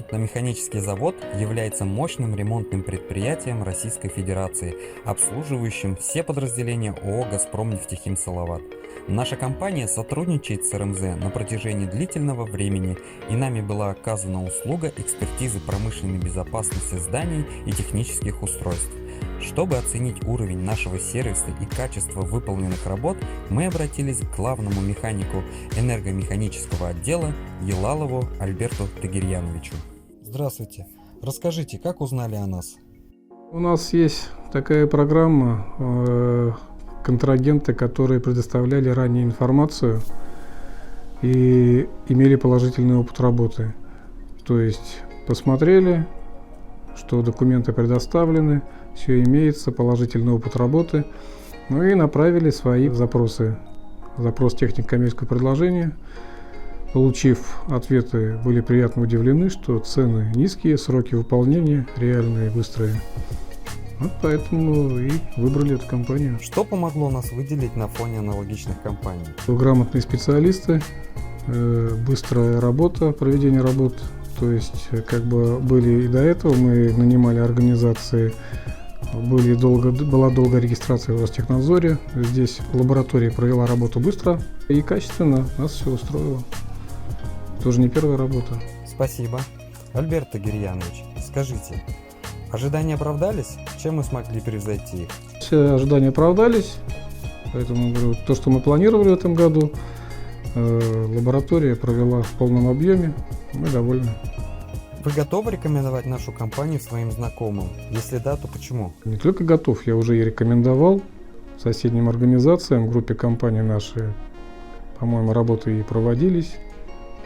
Ремонтно-механический завод является мощным ремонтным предприятием Российской Федерации, обслуживающим все подразделения ООО «Газпром нефтехим Салават». Наша компания сотрудничает с РМЗ на протяжении длительного времени, и нами была оказана услуга экспертизы промышленной безопасности зданий и технических устройств. Чтобы оценить уровень нашего сервиса и качество выполненных работ, мы обратились к главному механику энергомеханического отдела Елалову Альберту Тагирьяновичу. Здравствуйте. Расскажите, как узнали о нас? У нас есть такая программа, контрагенты, которые предоставляли ранее информацию и имели положительный опыт работы. То есть посмотрели, что документы предоставлены, все имеется, положительный опыт работы, ну и направили свои запросы. Запрос технико-коммерческого предложения. Получив ответы, были приятно удивлены, что цены низкие, сроки выполнения реальные, быстрые. Вот поэтому и выбрали эту компанию. Что помогло нас выделить на фоне аналогичных компаний? Грамотные специалисты, быстрая работа, проведение работ. То есть, как бы были и до этого, мы нанимали организации, была долгая регистрация в Ростехнадзоре. Здесь лаборатория провела работу быстро и качественно, нас все устроило. Тоже не первая работа. Спасибо. Альберт Тагирьянович, скажите, ожидания оправдались? Чем мы смогли превзойти их? Все ожидания оправдались, поэтому говорю, то, что мы планировали в этом году, лаборатория провела в полном объеме, мы довольны. Вы готовы рекомендовать нашу компанию своим знакомым? Если да, то почему? Не только готов, я уже и рекомендовал соседним организациям, группе компаний нашей, по-моему, работы и проводились.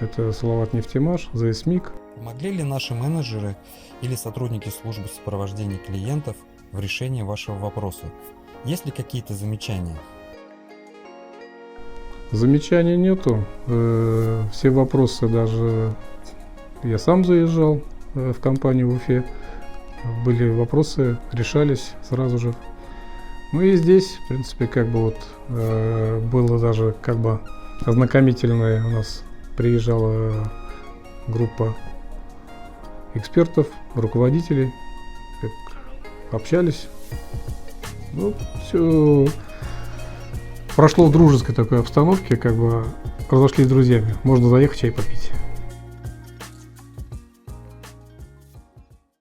Это Салават-Нефтемаш, ЗСМИК. Могли ли наши менеджеры или сотрудники службы сопровождения клиентов в решении вашего вопроса? Есть ли какие-то замечания? Замечаний нету. Все вопросы, даже я сам заезжал в компанию в Уфе, были вопросы, решались сразу же. Ну и здесь, в принципе, как бы вот было даже как бы ознакомительное, у нас приезжала группа экспертов, руководителей, общались. Ну, все прошло в дружеской такой обстановке, как бы разошлись с друзьями. Можно заехать чай попить.